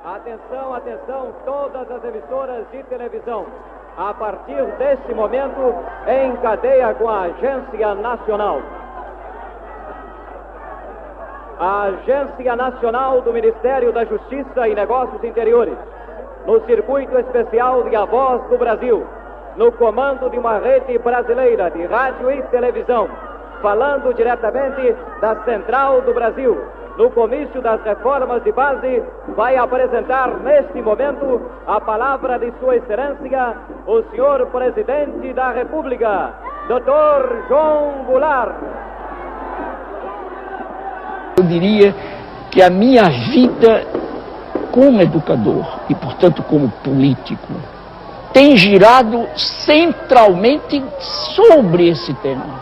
Atenção, atenção, todas as emissoras de televisão. A partir desse momento, em cadeia com a Agência Nacional. A Agência Nacional do Ministério da Justiça e Negócios Interiores, no circuito especial de A Voz do Brasil, no comando de uma rede brasileira de rádio e televisão, falando diretamente da Central do Brasil, no comício das reformas de base, vai apresentar neste momento a palavra de Sua Excelência, o senhor Presidente da República, Dr. João Goulart. Eu diria que a minha vida como educador e, portanto, como político, tem girado centralmente sobre esse tema.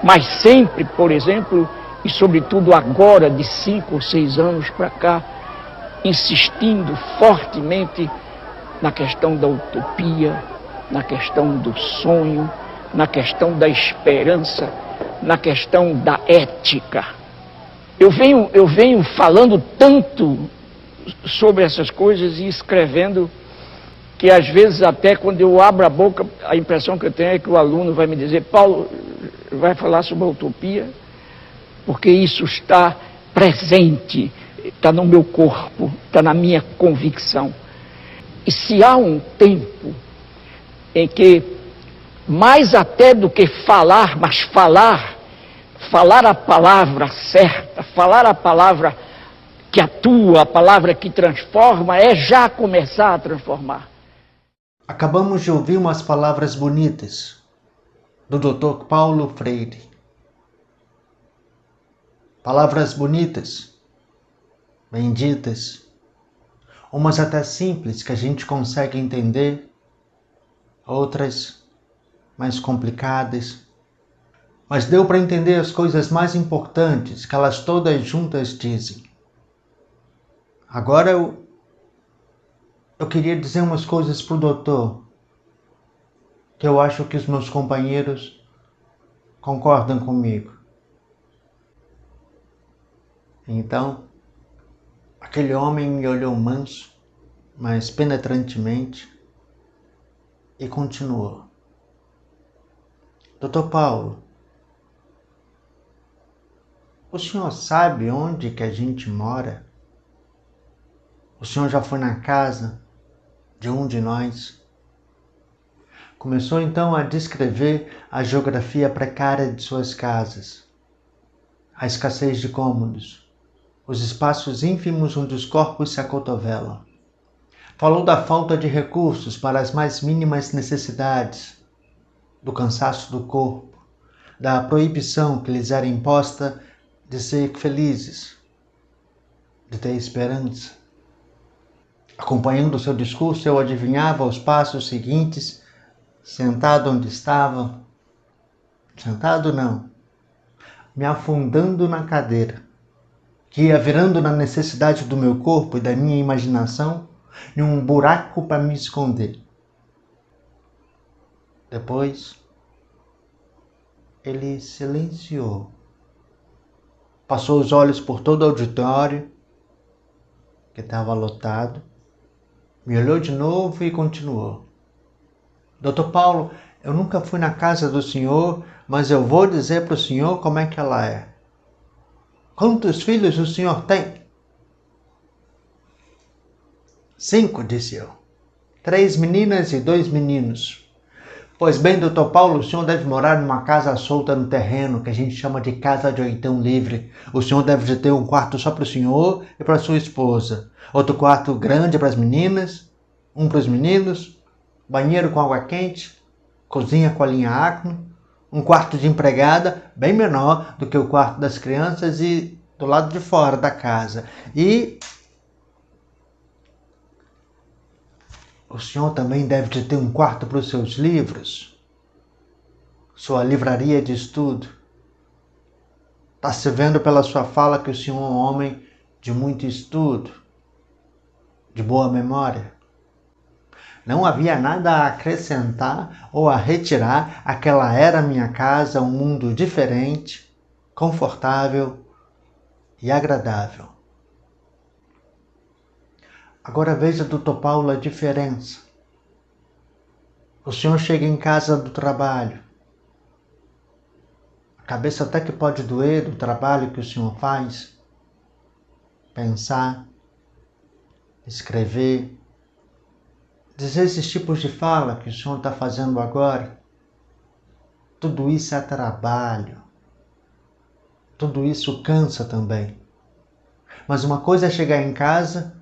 Mas sempre, por exemplo, e sobretudo agora, de 5 ou 6 anos para cá, insistindo fortemente na questão da utopia, na questão do sonho, na questão da esperança, na questão da ética. Eu venho falando tanto sobre essas coisas e escrevendo que às vezes até quando eu abro a boca, a impressão que eu tenho é que o aluno vai me dizer: Paulo, vai falar sobre a utopia? Porque isso está presente, está no meu corpo, está na minha convicção. E se há um tempo em que, mais até do que falar, mas falar a palavra certa, falar a palavra que atua, a palavra que transforma, é já começar a transformar. Acabamos de ouvir umas palavras bonitas do Dr. Paulo Freire. Palavras bonitas, benditas, umas até simples que a gente consegue entender, outras mais complicadas, mas deu para entender as coisas mais importantes que elas todas juntas dizem. Agora eu queria dizer umas coisas para o doutor, que eu acho que os meus companheiros concordam comigo. Então, aquele homem me olhou manso, mas penetrantemente, e continuou. Doutor Paulo, o senhor sabe onde que a gente mora? O senhor já foi na casa de um de nós? Começou então a descrever a geografia precária de suas casas, a escassez de cômodos, os espaços ínfimos onde os corpos se acotovelam. Falou da falta de recursos para as mais mínimas necessidades, do cansaço do corpo, da proibição que lhes era imposta de ser felizes, de ter esperança. Acompanhando o seu discurso, eu adivinhava os passos seguintes, sentado onde estava, sentado não, me afundando na cadeira, que ia virando na necessidade do meu corpo e da minha imaginação em um buraco para me esconder. Depois, ele silenciou. Passou os olhos por todo o auditório, que estava lotado, me olhou de novo e continuou. Doutor Paulo, eu nunca fui na casa do senhor, mas eu vou dizer para o senhor como é que ela é. Quantos filhos o senhor tem? 5, disse eu. 3 meninas e 2 meninos. Pois bem, doutor Paulo, o senhor deve morar numa casa solta no terreno, que a gente chama de casa de oitão livre. O senhor deve ter um quarto só para o senhor e para sua esposa. Outro quarto grande para as meninas, um para os meninos, banheiro com água quente, cozinha com a linha Acme, um quarto de empregada bem menor do que o quarto das crianças e do lado de fora da casa. E o senhor também deve de ter um quarto para os seus livros, sua livraria de estudo. Está se vendo pela sua fala que o senhor é um homem de muito estudo, de boa memória. Não havia nada a acrescentar ou a retirar. Aquela era minha casa, um mundo diferente, confortável e agradável. Agora veja, doutor Paulo, a diferença. O senhor chega em casa do trabalho. A cabeça até que pode doer do trabalho que o senhor faz. Pensar, escrever, dizer esses tipos de fala que o senhor está fazendo agora. Tudo isso é trabalho. Tudo isso cansa também. Mas uma coisa é chegar em casa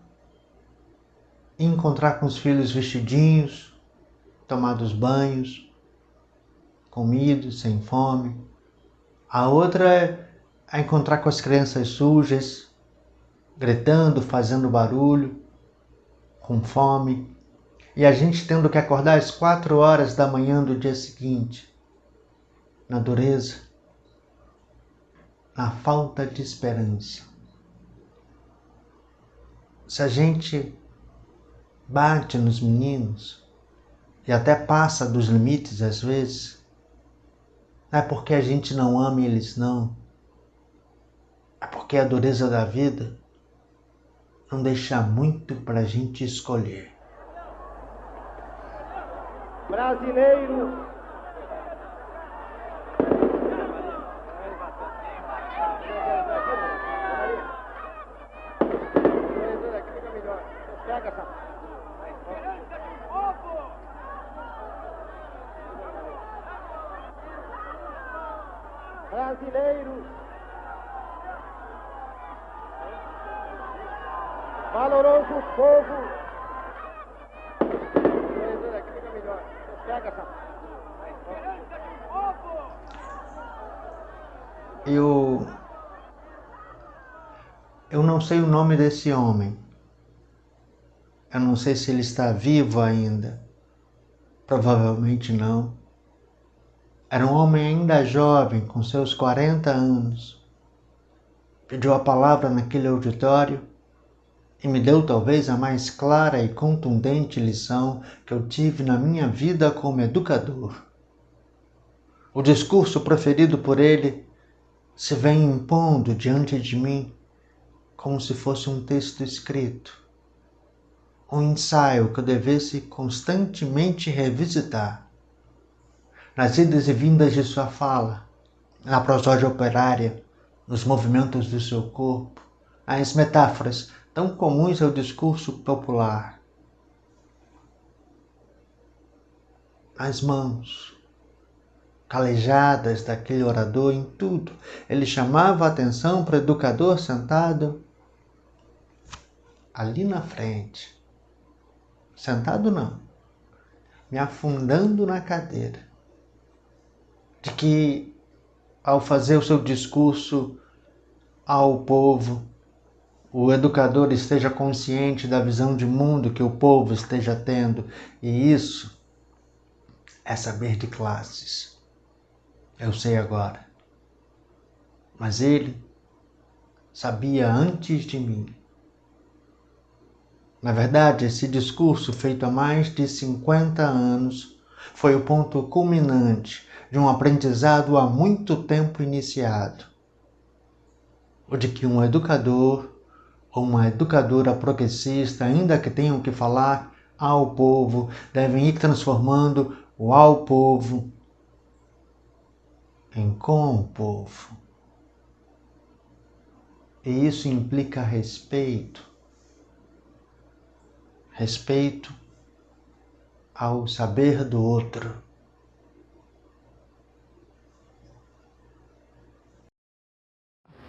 e encontrar com os filhos vestidinhos, tomados banhos, comidos, sem fome. A outra é encontrar com as crianças sujas, gritando, fazendo barulho, com fome. E a gente tendo que acordar às 4 horas da manhã do dia seguinte, na dureza, na falta de esperança. Se a gente bate nos meninos e até passa dos limites às vezes, não é porque a gente não ama eles, não. É porque a dureza da vida não deixa muito para a gente escolher. Brasileiro. Brasileiros, valoroso povo, aqui fica melhor. Pega essa. Eu não sei o nome desse homem. Eu não sei se ele está vivo ainda. Provavelmente não. Era um homem ainda jovem, com seus 40 anos. Pediu a palavra naquele auditório e me deu talvez a mais clara e contundente lição que eu tive na minha vida como educador. O discurso proferido por ele se vem impondo diante de mim como se fosse um texto escrito, um ensaio que eu devesse constantemente revisitar. Nas idas e vindas de sua fala, na prosódia operária, nos movimentos do seu corpo, as metáforas tão comuns ao discurso popular. As mãos calejadas daquele orador em tudo, ele chamava a atenção para o educador sentado ali na frente. Sentado não, me afundando na cadeira. De que, ao fazer o seu discurso ao povo, o educador esteja consciente da visão de mundo que o povo esteja tendo. E isso é saber de classes. Eu sei agora. Mas ele sabia antes de mim. Na verdade, esse discurso, feito há mais de 50 anos, foi o ponto culminante de um aprendizado há muito tempo iniciado. O de que um educador ou uma educadora progressista, ainda que tenham que falar ao povo, devem ir transformando o ao povo em com o povo. E isso implica respeito. Respeito ao saber do outro.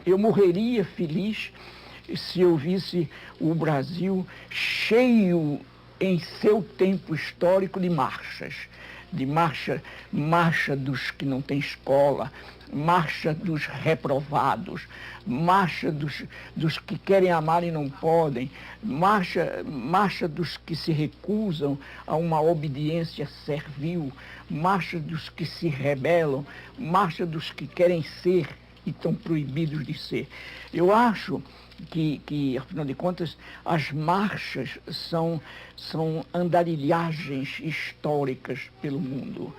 Eu morreria feliz se eu visse o Brasil cheio em seu tempo histórico de marchas. Marcha dos que não têm escola, marcha dos reprovados, marcha dos que querem amar e não podem, marcha dos que se recusam a uma obediência servil, marcha dos que se rebelam, marcha dos que querem ser e estão proibidos de ser. Eu acho que, afinal de contas, as marchas são andarilhagens históricas pelo mundo.